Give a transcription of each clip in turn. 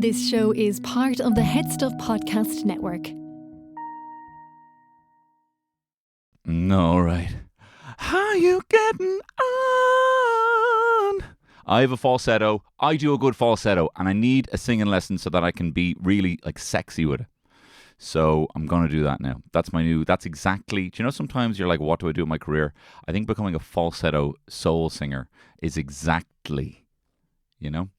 This show is part of the Head Stuff Podcast Network. All right. How you getting on? I have a falsetto. I do a good falsetto, and I need a singing lesson so that I can be really like sexy with it. So I'm going to do that now. That's exactly, do you know, sometimes you're like, what do I do with my career? I think becoming a falsetto soul singer is exactly, you know?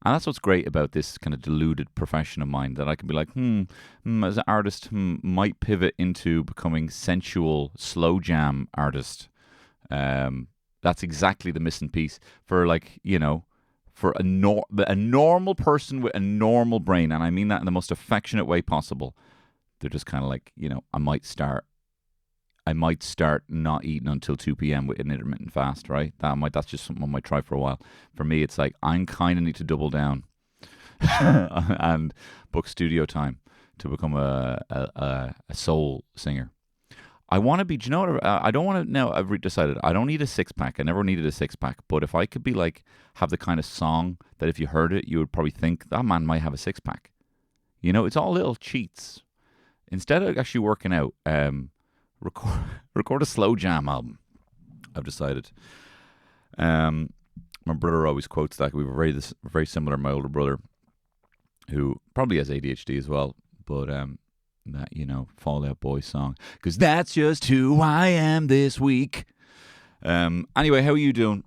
And that's what's great about this kind of deluded profession of mine, that I can be like, as an artist, might pivot into becoming sensual slow jam artist. That's exactly the missing piece for, like, you know, for a normal person with a normal brain. And I mean that in the most affectionate way possible. They're just kind of like, you know, I might start not eating until 2 p.m. with an intermittent fast, right? That's just something I might try for a while. For me, it's like, I kind of need to double down and book studio time to become a soul singer. I want to be, do you know what, I don't want to, now I've decided, I don't need a six-pack. I never needed a six-pack. But if I could be like, have the kind of song that if you heard it, you would probably think, that man might have a six-pack. You know, it's all little cheats. Instead of actually working out, record a slow jam album, I've decided. My brother always quotes that. We were very similar. My older brother, who probably has ADHD as well, but that, you know, Fall Out Boy song, because that's just who I am this week. Anyway, how are you doing?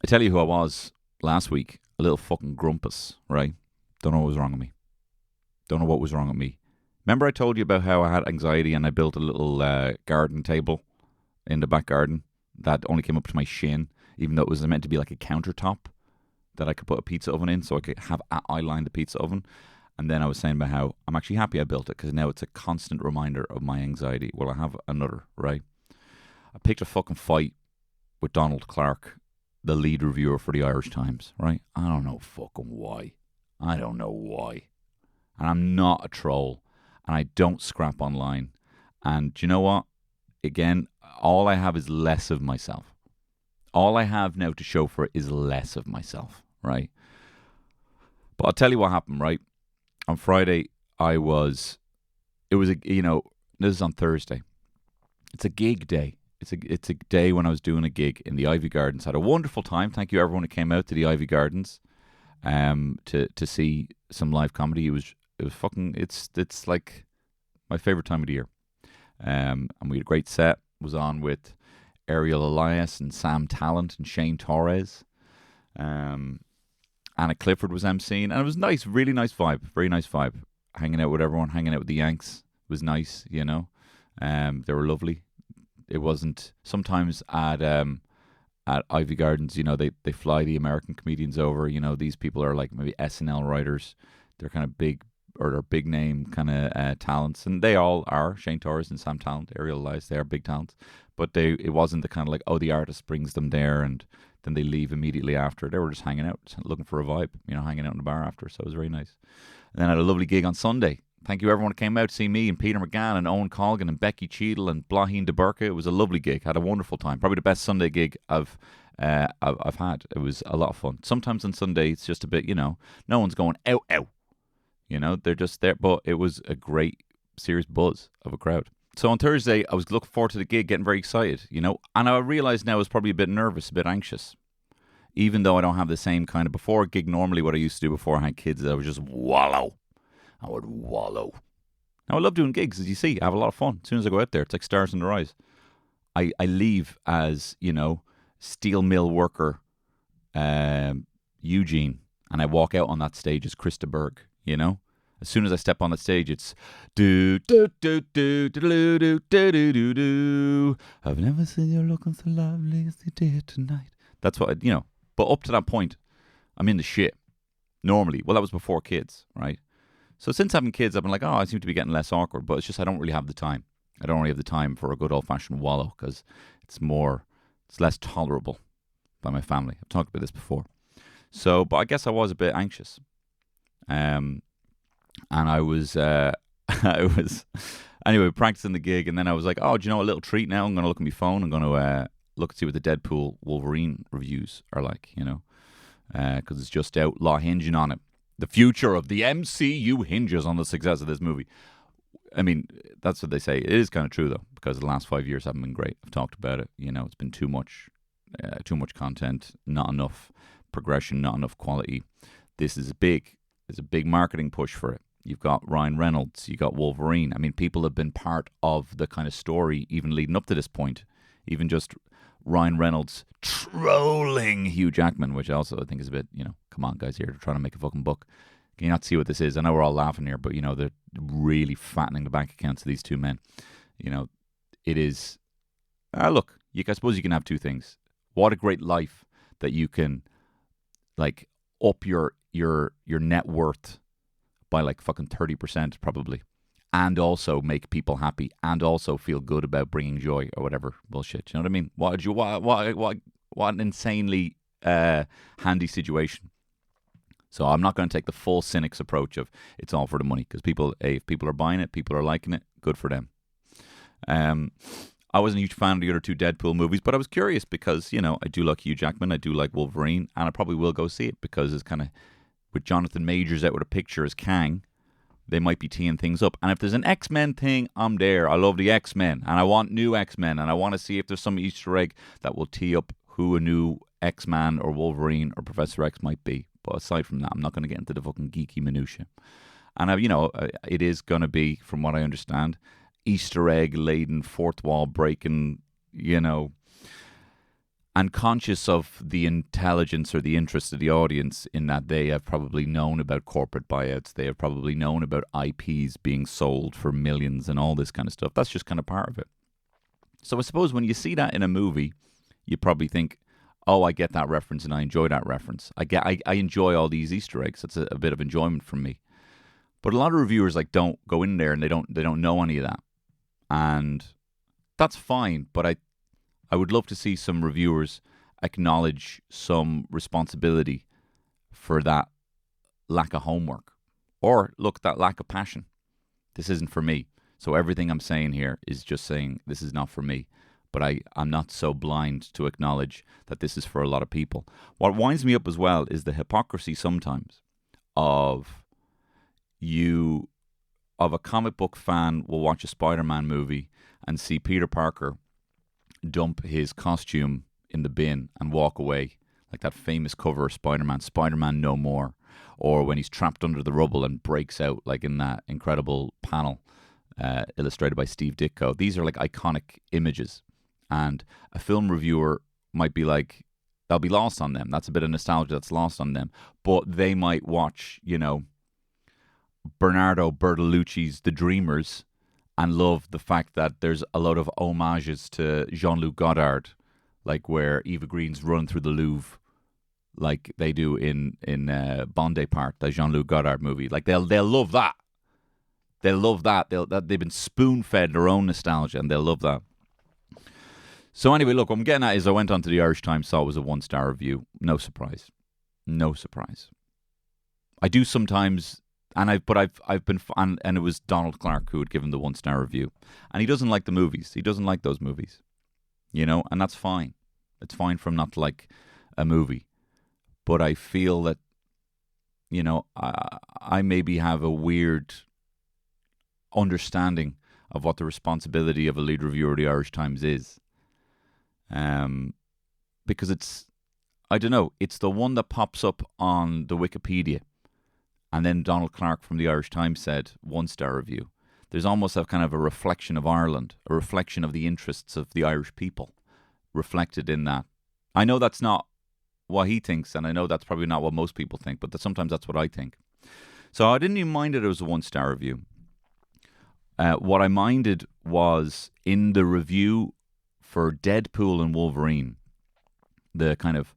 I tell you who I was last week. A little fucking grumpus, right? Don't know what was wrong with me. Remember I told you about how I had anxiety and I built a little garden table in the back garden that only came up to my shin, even though it was meant to be like a countertop that I could put a pizza oven in, so I could have eye-line the pizza oven. And then I was saying about how I'm actually happy I built it, because now it's a constant reminder of my anxiety. Well, I have another, right? I picked a fucking fight with Donald Clark, the lead reviewer for the Irish Times, right? I don't know fucking why. And I'm not a troll. And I don't scrap online. And do you know what? Again, all I have is less of myself. All I have now to show for it is less of myself, right? But I'll tell you what happened, right? On Friday, this is on Thursday. It's a gig day. It's a day when I was doing a gig in the Ivy Gardens. Had a wonderful time. Thank you everyone who came out to the Ivy Gardens to see some live comedy. It was it's like my favorite time of the year. And we had a great set. Was on with Ariel Elias and Sam Talent and Shane Torres. Anna Clifford was emceeing, and it was nice, really nice vibe, very nice vibe. Hanging out with everyone, hanging out with the Yanks was nice, you know. They were lovely. It wasn't, sometimes at Ivy Gardens, you know, they fly the American comedians over. You know, these people are like maybe SNL writers. They're kind of big, or they're big name kind of talents, and they all are. Shane Torres and Sam Talent, Ariel Elias, they are big talents. But it wasn't the kind of like, oh, the artist brings them there and then they leave immediately after. They were just hanging out, looking for a vibe, you know, hanging out in the bar after. So it was very nice. And then I had a lovely gig on Sunday. Thank you everyone who came out to see me and Peter McGann and Owen Colgan and Becky Cheadle and Blaheen de Burke. It was a lovely gig. Had a wonderful time. Probably the best Sunday gig I've had. It was a lot of fun. Sometimes on Sunday it's just a bit, you know, no one's going out. You know, they're just there. But it was a great, serious buzz of a crowd. So on Thursday, I was looking forward to the gig, getting very excited, you know. And I realised now I was probably a bit nervous, a bit anxious. Even though I don't have the same kind of, before a gig, normally what I used to do before I had kids, I would just wallow. I would wallow. Now I love doing gigs, as you see. I have a lot of fun. As soon as I go out there, it's like stars in their eyes. I leave as, you know, steel mill worker Eugene, and I walk out on that stage as Krista Berg, you know. As soon as I step on the stage, it's do do do do do do do do do do do. I've never seen you looking so lovely as you did tonight. That's what you know. But up to that point, I'm in the shit. Normally, well, that was before kids, right? So since having kids, I've been like, oh, I seem to be getting less awkward. But it's just I don't really have the time. I don't really have the time for a good old-fashioned wallow because it's less tolerable by my family. I've talked about this before. So, but I guess I was a bit anxious. And I was anyway practicing the gig, and then I was like, oh, do you know a little treat now? I'm going to look at my phone. I'm going to look and see what the Deadpool Wolverine reviews are like, you know, because it's just out, law hinging on it. The future of the MCU hinges on the success of this movie. I mean, that's what they say. It is kind of true, though, because the last 5 years haven't been great. I've talked about it. It's been too much content, not enough progression, not enough quality. This is big. There's a big marketing push for it. You've got Ryan Reynolds. You got Wolverine. I mean, people have been part of the kind of story even leading up to this point. Even just Ryan Reynolds trolling Hugh Jackman, which also I think is a bit, come on, guys, here, they're trying to make a fucking buck. Can you not see what this is? I know we're all laughing here, but, they're really fattening the bank accounts of these two men. It is, look, I suppose you can have two things. What a great life that you can, like, up your net worth by, like, fucking 30% probably, and also make people happy, and also feel good about bringing joy or whatever bullshit. You know what I mean? What an insanely handy situation. So I'm not going to take the full cynics approach of it's all for the money, because if people are buying it, people are liking it, good for them. I wasn't a huge fan of the other two Deadpool movies, but I was curious because, I do like Hugh Jackman, I do like Wolverine, and I probably will go see it because it's kind of, with Jonathan Majors out with a picture as Kang, they might be teeing things up. And if there's an X-Men thing, I'm there. I love the X-Men, and I want new X-Men, and I want to see if there's some Easter egg that will tee up who a new X-Man or Wolverine or Professor X might be. But aside from that, I'm not going to get into the fucking geeky minutiae. And, it is going to be, from what I understand, Easter egg-laden, fourth wall breaking, and conscious of the intelligence or the interest of the audience, in that they have probably known about corporate buyouts. They have probably known about IPs being sold for millions and all this kind of stuff. That's just kind of part of it. So I suppose when you see that in a movie, you probably think, oh, I get that reference and I enjoy that reference. I enjoy all these Easter eggs. That's a bit of enjoyment from me. But a lot of reviewers don't go in there and they don't know any of that. And that's fine, but I would love to see some reviewers acknowledge some responsibility for that lack of homework, or look, that lack of passion. This isn't for me. So everything I'm saying here is just saying this is not for me. But I'm not so blind to acknowledge that this is for a lot of people. What winds me up as well is the hypocrisy sometimes of a comic book fan will watch a Spider-Man movie and see Peter Parker dump his costume in the bin and walk away, like that famous cover of Spider-Man No More, or when he's trapped under the rubble and breaks out, like in that incredible panel illustrated by Steve Ditko. These are like iconic images. And a film reviewer might be like, they'll be lost on them. That's a bit of nostalgia that's lost on them. But they might watch, Bernardo Bertolucci's The Dreamers and love the fact that there's a lot of homages to Jean-Luc Godard, like where Eva Green's run through the Louvre, like they do in Bon Depart, the Jean-Luc Godard movie. Like they'll love that. They'll love that. They've been spoon-fed their own nostalgia, and they'll love that. So anyway, look, what I'm getting at is I went on to the Irish Times, saw it was a 1-star review. No surprise. I do sometimes, and it was Donald Clark who had given the 1-star review, and he doesn't like the movies. He doesn't like those movies, and that's fine. It's fine for him not to like a movie, but I feel that, I maybe have a weird understanding of what the responsibility of a lead reviewer of the Irish Times is. Because it's the one that pops up on the Wikipedia, and then Donald Clark from the Irish Times said 1-star review. There's almost a kind of a reflection of Ireland, a reflection of the interests of the Irish people reflected in that. I know that's not what he thinks, and I know that's probably not what most people think, but sometimes that's what I think. So I didn't even mind that it was a 1-star review. What I minded was in the review for Deadpool and Wolverine, the kind of,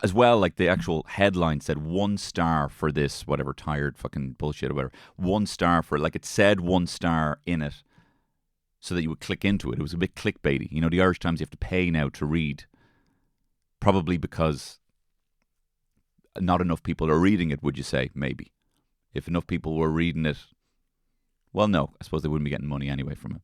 as well, like the actual headline said 1 star for this, whatever, tired fucking bullshit or whatever. 1 star for, like it said 1 star in it so that you would click into it. It was a bit clickbaity. The Irish Times, you have to pay now to read. Probably because not enough people are reading it, would you say? Maybe. If enough people were reading it, well, no, I suppose they wouldn't be getting money anyway from it.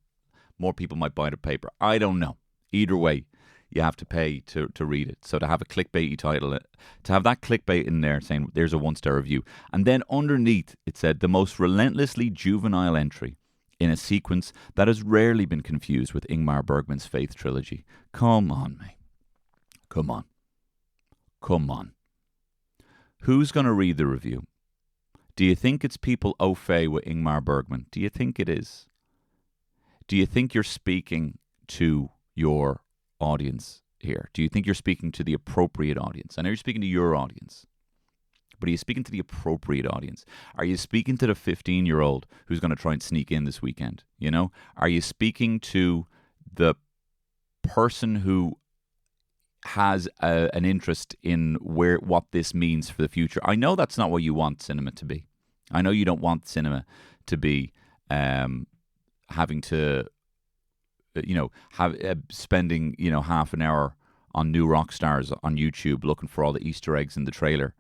More people might buy the paper. I don't know. Either way, you have to pay to read it. So to have a clickbaity title, to have that clickbait in there saying there's a 1-star review, and then underneath it said the most relentlessly juvenile entry in a sequence that has rarely been confused with Ingmar Bergman's Faith trilogy. Come on, mate. Come on. Come on. Who's going to read the review? Do you think it's people au fait with Ingmar Bergman? Do you think it is? Do you think you're speaking to your audience here? Do you think you're speaking to the appropriate audience? I know you're speaking to your audience, but are you speaking to the appropriate audience? Are you speaking to the 15-year-old who's going to try and sneak in this weekend? You know? Are you speaking to the person who has an interest in what this means for the future? I know that's not what you want cinema to be. I know you don't want cinema to be having to, spending, half an hour on New Rock Stars on YouTube looking for all the Easter eggs in the trailer.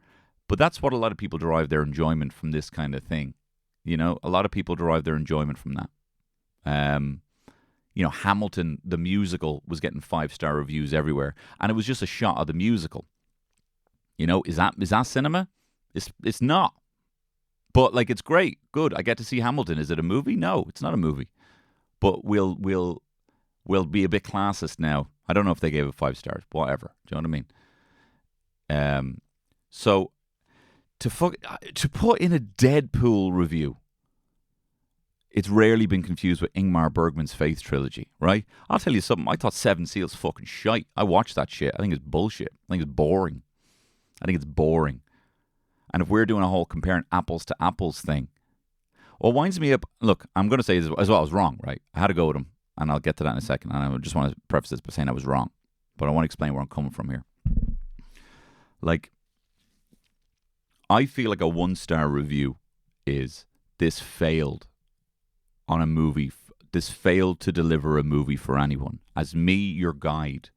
But that's what a lot of people derive their enjoyment from this kind of thing. A lot of people derive their enjoyment from that. Hamilton, the musical, was getting 5-star reviews everywhere, and it was just a shot of the musical. Is that cinema? It's not. But it's great, good. I get to see Hamilton. Is it a movie? No, it's not a movie. But we'll be a bit classist now. I don't know if they gave it 5 stars. Whatever. Do you know what I mean? So to put in a Deadpool review, it's rarely been confused with Ingmar Bergman's Faith trilogy, right? I'll tell you something. I thought Seven Seals fucking shite. I watched that shit. I think it's bullshit. I think it's boring. And if we're doing a whole comparing apples to apples thing, what winds me up, look, I'm going to say as well, I was wrong, right? I had to go with him, and I'll get to that in a second. And I just want to preface this by saying I was wrong, but I want to explain where I'm coming from here. I feel like a 1-star review is this failed on a movie. This failed to deliver a movie for anyone. As me, your guide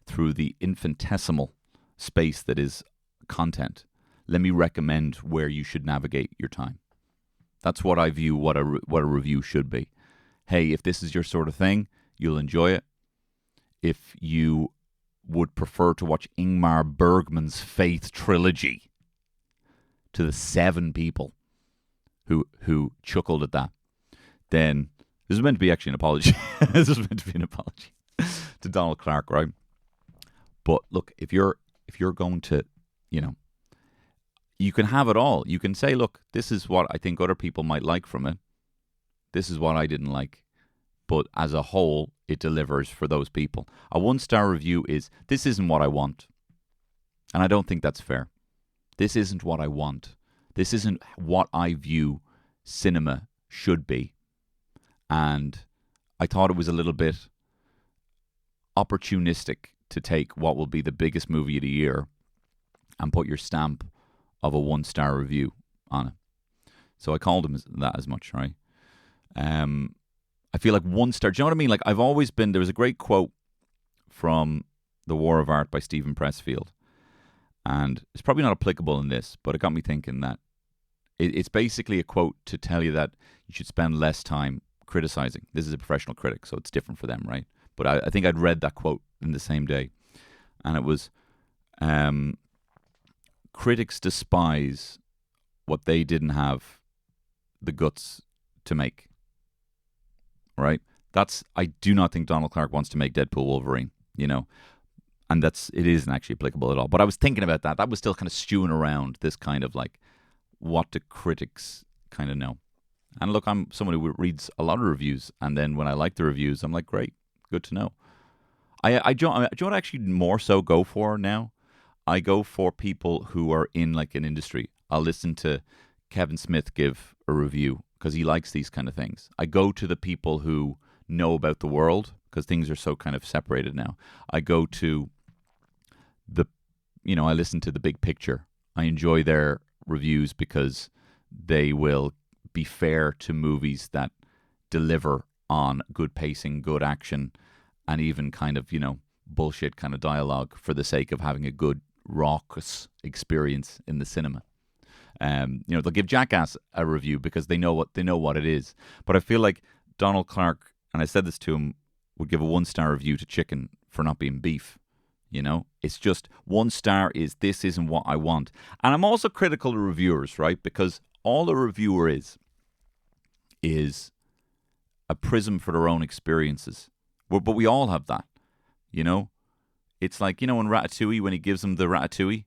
through the infinitesimal space that is content, let me recommend where you should navigate your time. That's what I view what a review should be. Hey, if this is your sort of thing, you'll enjoy it. If you would prefer to watch Ingmar Bergman's Faith trilogy, to the 7 people who chuckled at that, then this is meant to be actually an apology. This is meant to be an apology to Donald Clark, right? But look, if you're going to, you can have it all. You can say, look, this is what I think other people might like from it. This is what I didn't like. But as a whole, it delivers for those people. A 1-star review is, this isn't what I want. And I don't think that's fair. This isn't what I want. This isn't what I view cinema should be. And I thought it was a little bit opportunistic to take what will be the biggest movie of the year and put your stamp of a 1-star review on it. So I called him that as much, right? I feel like 1-star, do you know what I mean? I've always been, there was a great quote from The War of Art by Stephen Pressfield. And it's probably not applicable in this, but it got me thinking that it's basically a quote to tell you that you should spend less time criticizing. This is a professional critic, so it's different for them, right? But I think I'd read that quote in the same day. And it was, critics despise what they didn't have the guts to make. Right? I do not think Donald Clark wants to make Deadpool Wolverine, and it isn't actually applicable at all. But I was thinking about that. That was still kind of stewing around this kind of what do critics kind of know? And look, I'm someone who reads a lot of reviews, and then when I like the reviews, I'm like, great, good to know. Do you know what I actually more so go for now? I go for people who are in an industry. I'll listen to Kevin Smith give a review because he likes these kind of things. I go to the people who know about the world because things are so kind of separated now. I go to I listen to The Big Picture. I enjoy their reviews because they will be fair to movies that deliver on good pacing, good action, and even kind of, bullshit kind of dialogue for the sake of having a good, raucous experience in the cinema. They'll give Jackass a review because they know what it is. But I feel like Donald Clark, and I said this to him, would give a 1-star review to Chicken for not being beef. You know, it's just 1 star is this isn't what I want. And I'm also critical of reviewers, right? Because all a reviewer is a prism for their own experiences. But we all have that, you know? It's like, you know, in Ratatouille, when he gives them the ratatouille,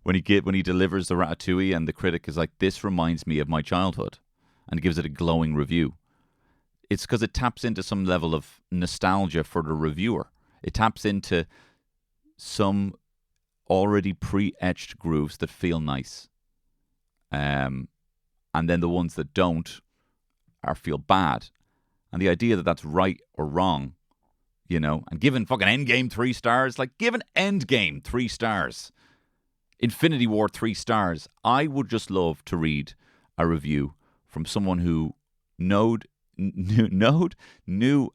when he delivers the ratatouille and the critic is like, this reminds me of my childhood, and gives it a glowing review. It's because it taps into some level of nostalgia for the reviewer. It taps into some already pre-etched grooves that feel nice. And then the ones that don't feel bad. And the idea that that's right or wrong, you know, and giving fucking Endgame 3 stars, like giving Endgame 3 stars, Infinity War 3 stars, I would just love to read a review from someone who knew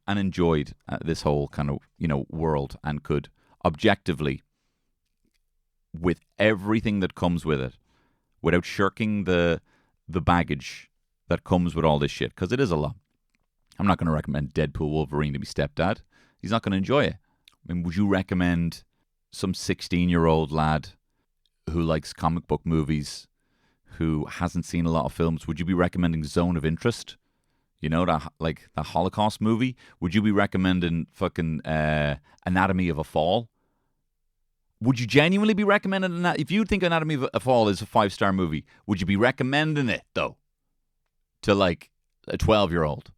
and enjoyed this whole kind of, you know, world, and could objectively, with everything that comes with it, without shirking the baggage that comes with all this shit, because it is a lot. I'm not going to recommend Deadpool Wolverine to be stepdad. He's not going to enjoy it. I mean, would you recommend some 16-year-old lad who likes comic book movies, who hasn't seen a lot of films, would you be recommending Zone of Interest? You know, the Holocaust movie? Would you be recommending fucking Anatomy of a Fall? Would you genuinely be recommending that? If you think Anatomy of a Fall is a 5-star movie, would you be recommending it, though, to like a 12-year-old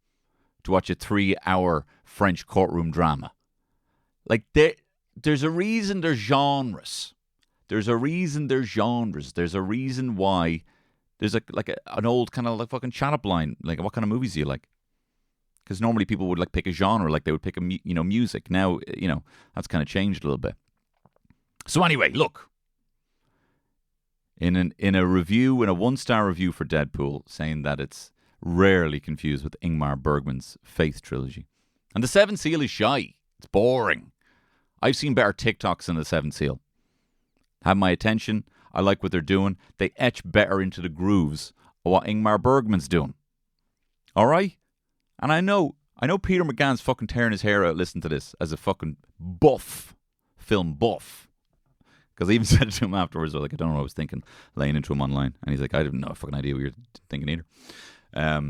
to watch a 3-hour French courtroom drama? Like, there's a reason there's genres. There's a reason there's genres. There's a reason why there's an old kind of like fucking chat-up line. Like, what kind of movies do you like? Because normally people would like pick a genre, like they would pick music. Now, you know, that's kind of changed a little bit. So anyway, look. In a review, in a 1-star review for Deadpool, saying that it's rarely confused with Ingmar Bergman's Faith trilogy. And the Seventh Seal is shy. It's boring. I've seen better TikToks than the Seventh Seal. Have my attention. I like what they're doing. They etch better into the grooves of what Ingmar Bergman's doing. All right? And I know Peter McGann's fucking tearing his hair out listening to this as a fucking film buff. Because I even said it to him afterwards. I was like, I don't know what I was thinking, laying into him online. And he's like, I didn't know a fucking idea what you're thinking either. I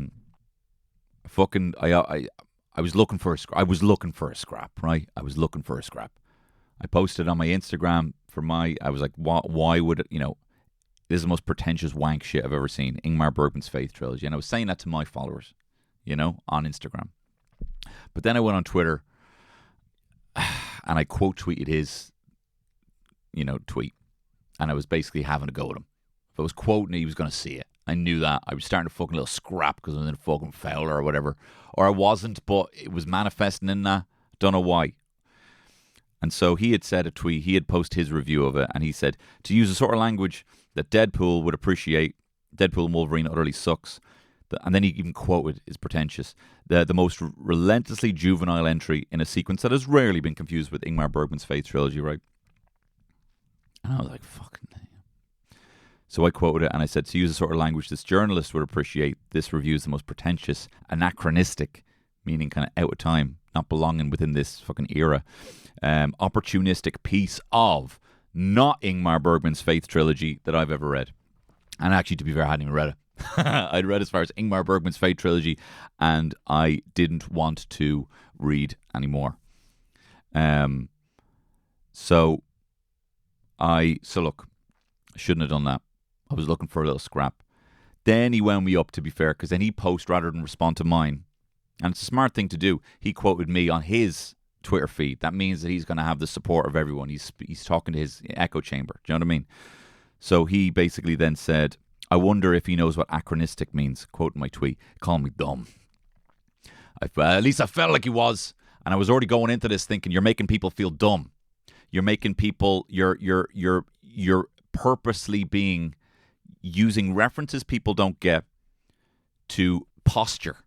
was looking for a scrap. Right? I was looking for a scrap. I posted on my Instagram I was like, why would it, you know, this is the most pretentious wank shit I've ever seen. Ingmar Bergman's Faith trilogy. And I was saying that to my followers, you know, on Instagram. But then I went on Twitter and I quote tweeted his, you know, tweet. And I was basically having a go at him. If I was quoting it, he was going to see it. I knew that. I was starting to fucking little scrap because I was in a fucking Fowler or whatever. Or I wasn't, but it was manifesting in that. Don't know why. And so he had said a tweet, he had posted his review of it, and he said, to use the sort of language that Deadpool would appreciate, Deadpool and Wolverine utterly sucks. And then he even quoted, is pretentious, the most relentlessly juvenile entry in a sequence that has rarely been confused with Ingmar Bergman's Faith trilogy, right? And I was like, fucking damn. So I quoted it, and I said, to use the sort of language this journalist would appreciate, this review is the most pretentious, anachronistic, meaning kind of out of time, not belonging within this fucking era, opportunistic piece of not Ingmar Bergman's Faith trilogy that I've ever read. And actually, to be fair, I hadn't even read it. I'd read as far as Ingmar Bergman's Faith trilogy, and I didn't want to read anymore. So look, I shouldn't have done that. I was looking for a little scrap. Then he wound me up, to be fair, because then he posted rather than respond to mine. And it's a smart thing to do. He quoted me on his Twitter feed. That means that he's going to have the support of everyone. He's talking to his echo chamber. Do you know what I mean? So he basically then said, I wonder if he knows what acronistic means. Quoting my tweet, call me dumb. At least I felt like he was. And I was already going into this thinking, you're making people feel dumb. You're making people, you're purposely using references people don't get to posture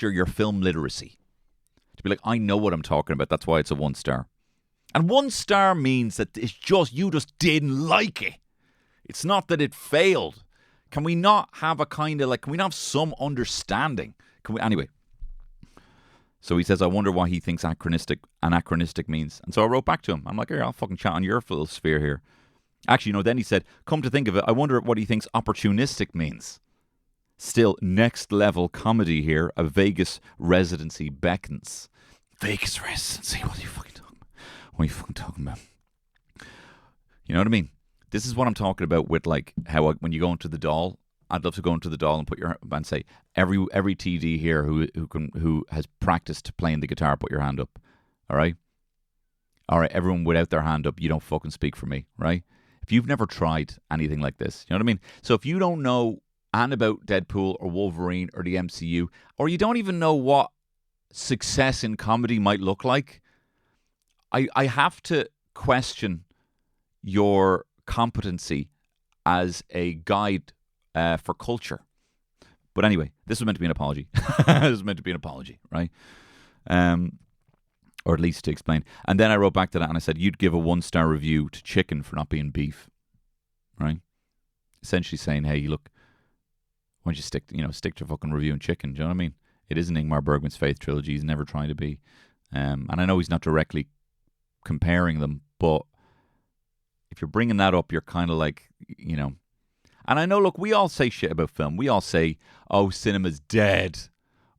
your film literacy. To be like, I know what I'm talking about. That's why it's a 1-star. And 1 star means that it's just, you just didn't like it. It's not that it failed. Can we not have a kind of like, can we not have some understanding? Anyway. So he says, I wonder what he thinks anachronistic means. And so I wrote back to him. I'm like, here, I'll fucking chat on your little sphere here. Actually, then he said, come to think of it, I wonder what he thinks opportunistic means. Still, next level comedy here. A Vegas residency beckons. Vegas residency? What are you fucking talking about? What are you fucking talking about? You know what I mean? This is what I'm talking about with like how when you go into the doll, I'd love to go into the doll and put your and say every TD here who has practiced playing the guitar, put your hand up. All right, everyone without their hand up, you don't fucking speak for me, right? If you've never tried anything like this, you know what I mean? So if you don't know and about Deadpool or Wolverine or the MCU, or you don't even know what success in comedy might look like, I have to question your competency as a guide for culture. But anyway, this was meant to be an apology. This was meant to be an apology, right? Or at least to explain. And then I wrote back to that and I said, you'd give a 1-star review to chicken for not being beef, right? Essentially saying, hey, look, why don't you stick to fucking reviewing chicken? Do you know what I mean? It isn't Ingmar Bergman's Faith trilogy. He's never trying to be. And I know he's not directly comparing them, but if you're bringing that up, you're kind of like, And I know, look, we all say shit about film. We all say, oh, cinema's dead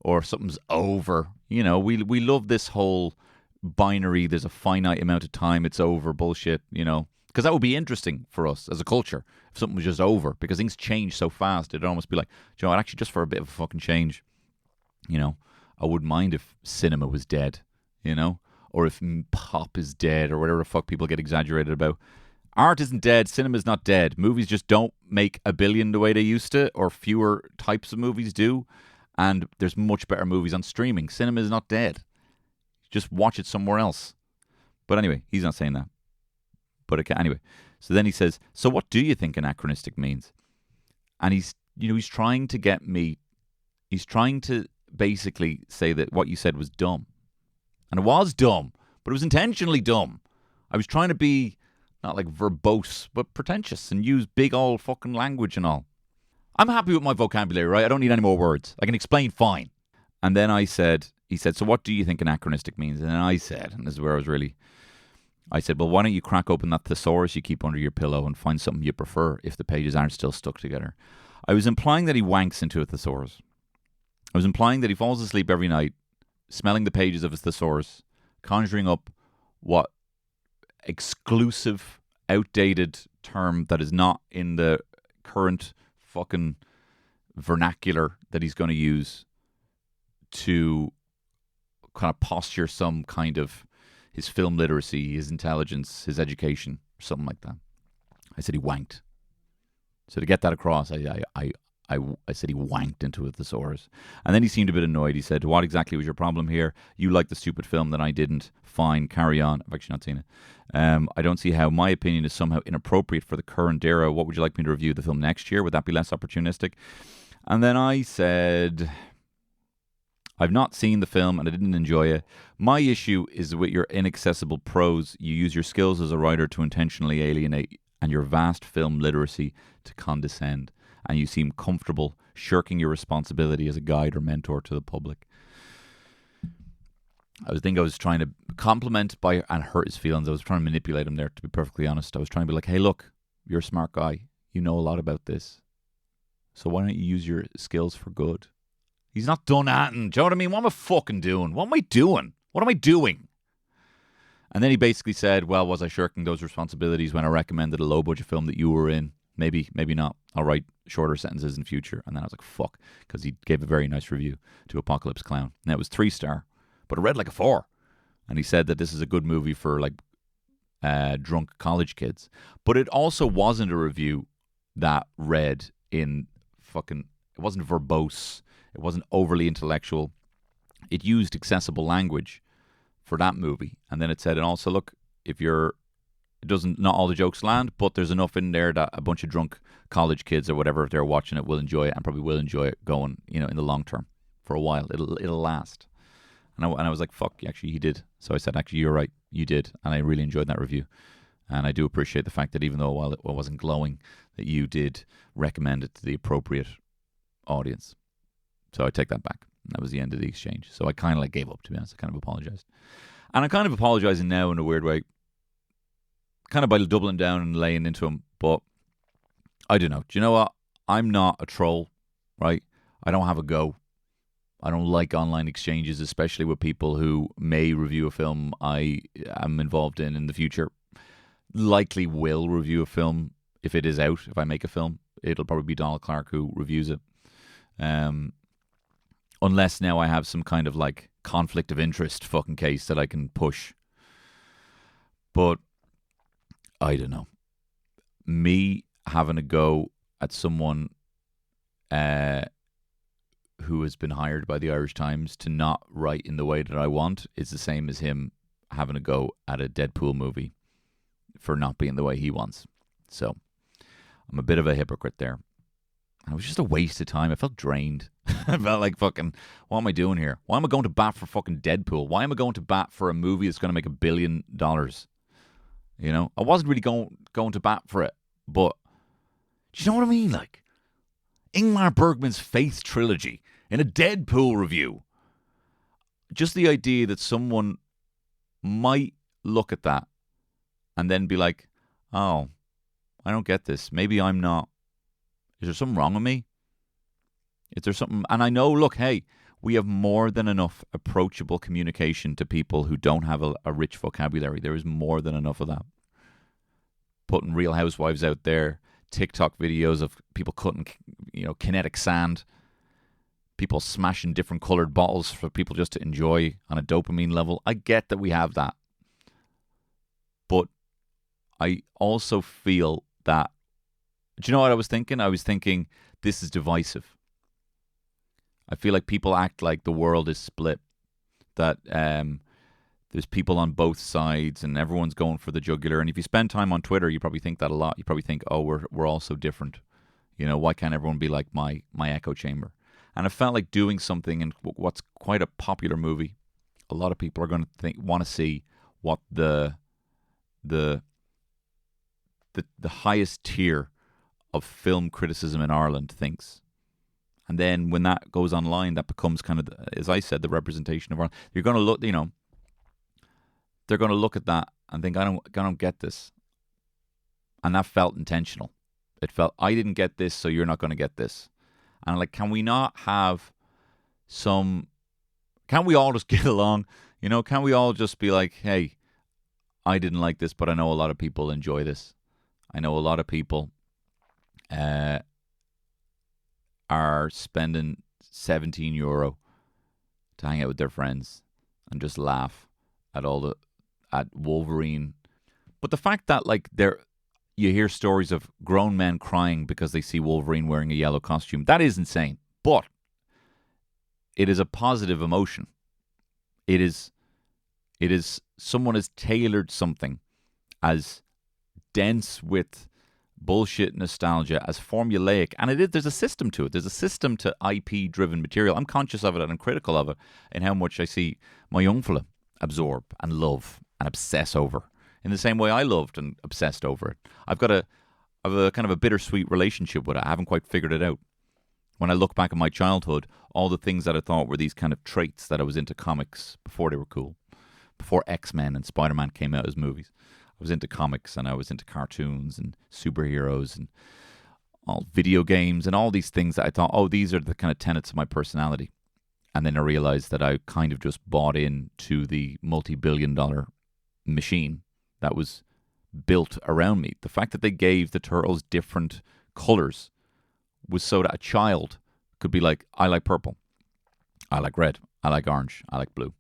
or something's over. We love this whole binary, there's a finite amount of time, it's over bullshit, Because that would be interesting for us as a culture if something was just over, because things change so fast. It'd almost be like, actually, just for a bit of a fucking change, I wouldn't mind if cinema was dead, or if pop is dead or whatever the fuck people get exaggerated about. Art isn't dead. Cinema's not dead. Movies just don't make a billion the way they used to, or fewer types of movies do. And there's much better movies on streaming. Cinema is not dead. Just watch it somewhere else. But anyway, he's not saying that. But anyway, so then he says, so what do you think anachronistic means? And he's trying to get me, he's trying to basically say that what you said was dumb. And it was dumb, but it was intentionally dumb. I was trying to be not like verbose, but pretentious and use big old fucking language and all. I'm happy with my vocabulary, right? I don't need any more words. I can explain fine. And then he said, so what do you think anachronistic means? And then I said, and this is where I said, well, why don't you crack open that thesaurus you keep under your pillow and find something you prefer if the pages aren't still stuck together? I was implying that he wanks into a thesaurus. I was implying that he falls asleep every night, smelling the pages of his thesaurus, conjuring up what exclusive, outdated term that is not in the current fucking vernacular that he's going to use to kind of posture some kind of his film literacy, his intelligence, his education, or something like that. I said he wanked. So to get that across, I said he wanked into a thesaurus. And then he seemed a bit annoyed. He said, what exactly was your problem here? You liked the stupid film that I didn't. Fine, carry on. I've actually not seen it. I don't see how my opinion is somehow inappropriate for the current era. What would you like me to review the film next year? Would that be less opportunistic? And then I said, I've not seen the film and I didn't enjoy it. My issue is with your inaccessible prose. You use your skills as a writer to intentionally alienate and your vast film literacy to condescend. And you seem comfortable shirking your responsibility as a guide or mentor to the public. I was trying to compliment and hurt his feelings. I was trying to manipulate him there, to be perfectly honest. I was trying to be like, hey, look, you're a smart guy. You know a lot about this. So why don't you use your skills for good? He's not done anything. Do you know what I mean? What am I fucking doing? What am I doing? What am I doing? And then he basically said, well, was I shirking those responsibilities when I recommended a low-budget film that you were in? Maybe, maybe not. I'll write shorter sentences in future. And then I was like, fuck, because he gave a very nice review to Apocalypse Clown. And it was 3-star, but it read like a 4. And he said that this is a good movie for like drunk college kids. But it also wasn't a review that read in fucking, it wasn't verbose. It wasn't overly intellectual. It used accessible language for that movie. And then it said, and also, look, not all the jokes land, but there's enough in there that a bunch of drunk college kids or whatever, if they're watching it, will enjoy it and probably will enjoy it going, in the long term for a while. It'll last. And I was like, fuck, actually, he did. So I said, actually, you're right. You did. And I really enjoyed that review. And I do appreciate the fact that even though while it wasn't glowing, that you did recommend it to the appropriate audience. So I take that back. That was the end of the exchange. So I kind of like gave up, to be honest. I kind of apologized. And I'm kind of apologizing now in a weird way, kind of by doubling down and laying into him. But I don't know. Do you know what? I'm not a troll, right? I don't have a go. I don't like online exchanges, especially with people who may review a film I am involved in the future. Likely will review a film if it is out. If I make a film, it'll probably be Donald Clark who reviews it. Unless now I have some kind of like conflict of interest fucking case that I can push. But I don't know. Me having a go at someone who has been hired by the Irish Times to not write in the way that I want is the same as him having a go at a Deadpool movie for not being the way he wants. So I'm a bit of a hypocrite there. And it was just a waste of time. I felt drained. I felt like fucking, what am I doing here? Why am I going to bat for fucking Deadpool? Why am I going to bat for a movie that's going to make $1 billion? You know, I wasn't really going to bat for it, but do you know what I mean? Like, Ingmar Bergman's Faith trilogy in a Deadpool review. Just the idea that someone might look at that and then be like, oh, I don't get this. Maybe I'm not. Is there something wrong with me? Is there something? And I know, look, hey, we have more than enough approachable communication to people who don't have a rich vocabulary. There is more than enough of that. Putting Real Housewives out there, TikTok videos of people cutting, kinetic sand, people smashing different colored bottles for people just to enjoy on a dopamine level. I get that we have that. But I also feel that, do you know what I was thinking? I was thinking this is divisive. I feel like people act like the world is split, that there's people on both sides and everyone's going for the jugular. And if you spend time on Twitter, you probably think that a lot. You probably think, oh, we're all so different. You know, why can't everyone be like my echo chamber? And I felt like doing something in what's quite a popular movie. A lot of people are going to want to see what the highest tier of film criticism in Ireland thinks. And then when that goes online, that becomes kind of, as I said, the representation of Ireland. You're going to look, they're going to look at that and think, I don't get this. And that felt intentional. It felt, I didn't get this, so you're not going to get this. And I'm like, can we not have can't we all just get along? Can we all just be like, hey, I didn't like this, but I know a lot of people enjoy this. I know a lot of people are spending €17 to hang out with their friends and just laugh at at Wolverine. But the fact that you hear stories of grown men crying because they see Wolverine wearing a yellow costume, that is insane. But it is a positive emotion. It is someone has tailored something as dense with bullshit nostalgia, as formulaic, and there's a system to it. There's a system to IP-driven material. I'm conscious of it and I'm critical of it in how much I see my young fella absorb and love and obsess over in the same way I loved and obsessed over it. I've a kind of a bittersweet relationship with it. I haven't quite figured it out. When I look back at my childhood, all the things that I thought were these kind of traits that I was into comics before they were cool, before X-Men and Spider-Man came out as movies. I was into comics and I was into cartoons and superheroes and all video games and all these things that I thought, oh, these are the kind of tenets of my personality. And then I realized that I kind of just bought into the multi-billion-dollar machine that was built around me. The fact that they gave the turtles different colors was so that a child could be like, I like purple, I like red, I like orange, I like blue.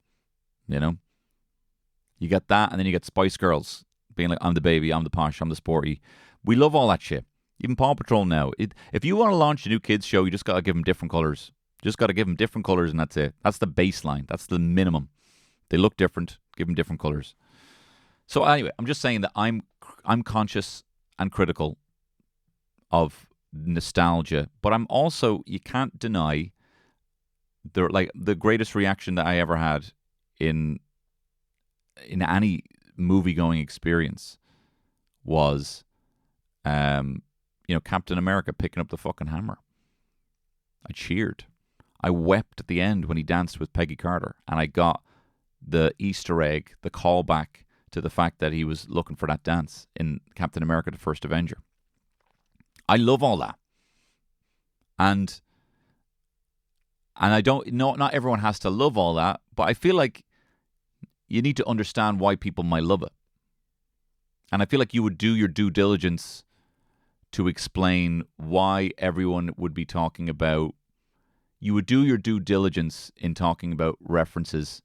You get that, and then you get Spice Girls being like, I'm the baby, I'm the posh, I'm the sporty. We love all that shit. Even Paw Patrol now. If you want to launch a new kids show, you just got to give them different colors. Just got to give them different colors, and that's it. That's the baseline. That's the minimum. They look different. Give them different colors. So anyway, I'm just saying that I'm conscious and critical of nostalgia, but I'm also, you can't deny the greatest reaction that I ever had in any movie-going experience was Captain America picking up the fucking hammer. I cheered. I wept at the end when he danced with Peggy Carter, and I got the Easter egg, the callback to the fact that he was looking for that dance in Captain America: The First Avenger. I love all that. And I don't know, not everyone has to love all that, but I feel like you need to understand why people might love it. And I feel like you would do your due diligence to explain why everyone would be talking about. You would do your due diligence in talking about references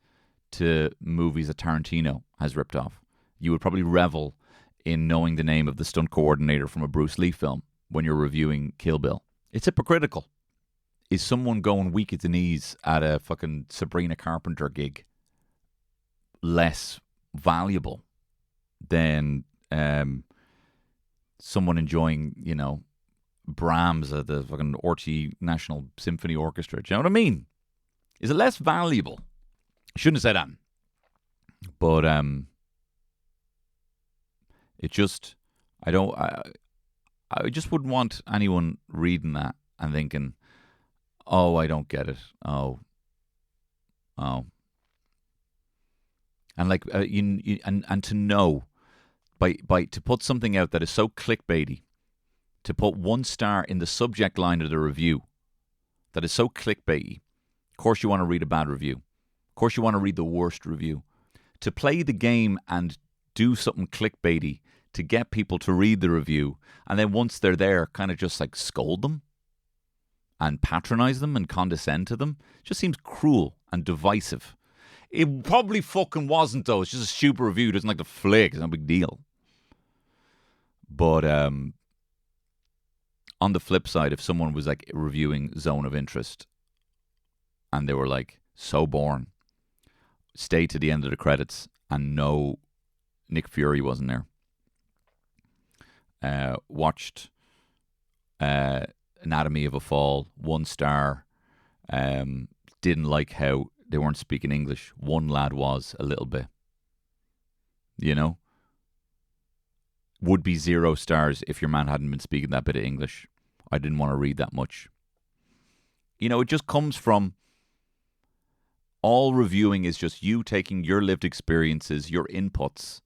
to movies that Tarantino has ripped off. You would probably revel in knowing the name of the stunt coordinator from a Bruce Lee film when you're reviewing Kill Bill. It's hypocritical. Is someone going weak at the knees at a fucking Sabrina Carpenter gig less valuable than someone enjoying, Brahms at the fucking Orty National Symphony Orchestra? Do you know what I mean? Is it less valuable? I shouldn't have said that. But it just, I just wouldn't want anyone reading that and thinking, oh, I don't get it. Oh. And like, and to know, by to put something out that is so clickbaity, to put 1 star in the subject line of the review that is so clickbaity, of course you want to read a bad review. Of course you want to read the worst review. To play the game and do something clickbaity to get people to read the review, and then once they're there, kind of just like scold them and patronize them and condescend to them, just seems cruel and divisive. It probably fucking wasn't, though. It's just a stupid review. It doesn't like the flick. It's no big deal. But on the flip side, if someone was like reviewing Zone of Interest and they were like, so boring, stay to the end of the credits and no, Nick Fury wasn't there. Watched Anatomy of a Fall, 1 star. Didn't like how they weren't speaking English. One lad was a little bit. Would be 0 stars if your man hadn't been speaking that bit of English. I didn't want to read that much. It just comes from, all reviewing is just you taking your lived experiences, your inputs,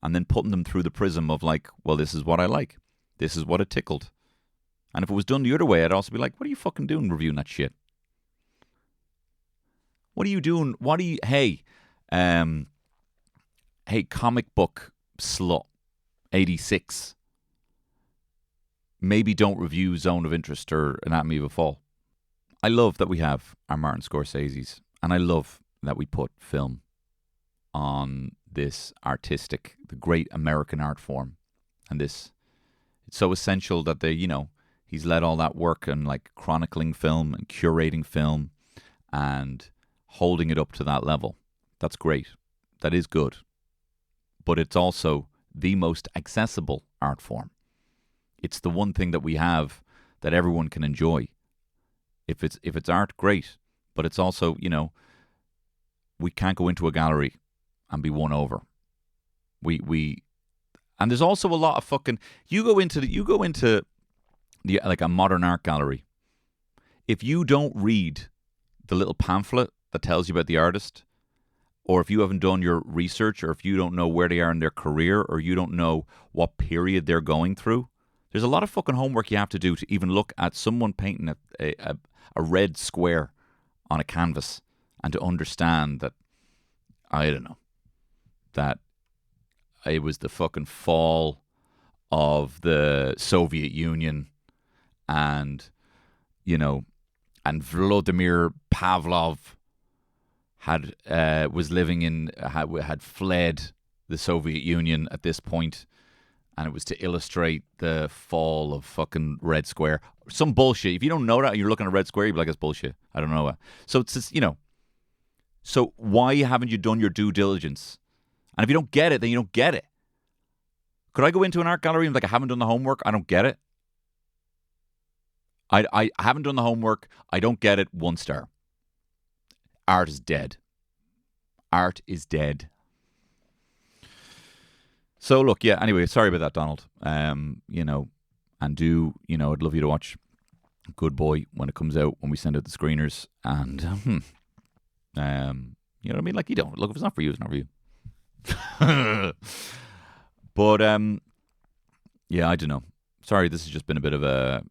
and then putting them through the prism of like, well, this is what I like. This is what it tickled. And if it was done the other way, I'd also be like, what are you fucking doing reviewing that shit? What are you doing? Hey, comic book slut 86. Maybe don't review Zone of Interest or Anatomy of a Fall. I love that we have our Martin Scorsese's, and I love that we put film on this the great American art form. And it's so essential that he's led all that work and like chronicling film and curating film and holding it up to that level. That's great. That is good. But it's also the most accessible art form. It's the one thing that we have that everyone can enjoy. If it's art, great. But it's also, we can't go into a gallery and be won over. And there's also a lot of fucking, you go into the like a modern art gallery. If you don't read the little pamphlet that tells you about the artist, or if you haven't done your research, or if you don't know where they are in their career, or you don't know what period they're going through, there's a lot of fucking homework you have to do to even look at someone painting a red square on a canvas and to understand that, I don't know, that it was the fucking fall of the Soviet Union and Vladimir Pavlov had fled the Soviet Union at this point, and it was to illustrate the fall of fucking Red Square. Some bullshit. If you don't know that, you're looking at Red Square, you'd be like, it's bullshit. I don't know. So it's just, so why haven't you done your due diligence? And if you don't get it, then you don't get it. Could I go into an art gallery and be like, I haven't done the homework, I don't get it? I haven't done the homework, I don't get it, 1 star. Art is dead. Art is dead. So look, yeah, anyway, sorry about that, Donald. And I'd love you to watch good boy when it comes out, when we send out the screeners. And, you know what I mean? Like, you don't. Look, if it's not for you, it's not for you. But, yeah, I don't know. Sorry, this has just been a bit of a...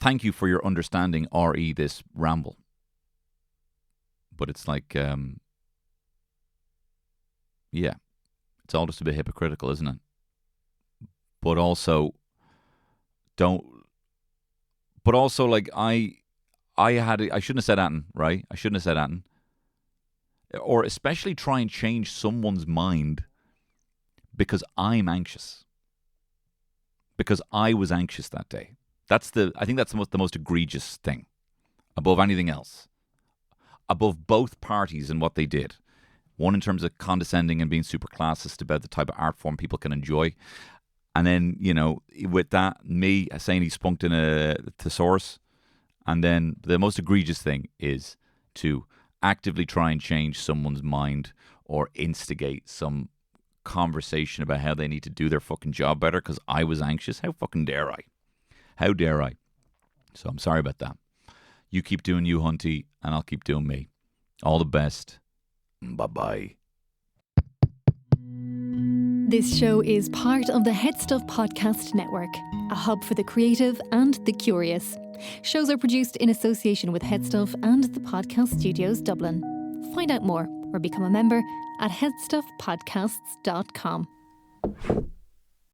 thank you for your understanding, RE, this ramble. But it's like... yeah. It's all just a bit hypocritical, isn't it? But also... But also, like, I shouldn't have said that, right? I shouldn't have said that. Or especially try and change someone's mind because I'm anxious. Because I was anxious that day. I think that's the most egregious thing. Above anything else. Above both parties and what they did. One in terms of condescending and being super classist about the type of art form people can enjoy. And then, you know, with that, me saying he spunked in a thesaurus. And then the most egregious thing is to actively try and change someone's mind or instigate some conversation about how they need to do their fucking job better because I was anxious. How fucking dare I? How dare I? So I'm sorry about that. You keep doing you, Hunty, and I'll keep doing me. All the best. Bye-bye. This show is part of the Head Stuff Podcast Network, a hub for the creative and the curious. Shows are produced in association with Head Stuff and the Podcast Studios Dublin. Find out more or become a member at headstuffpodcasts.com.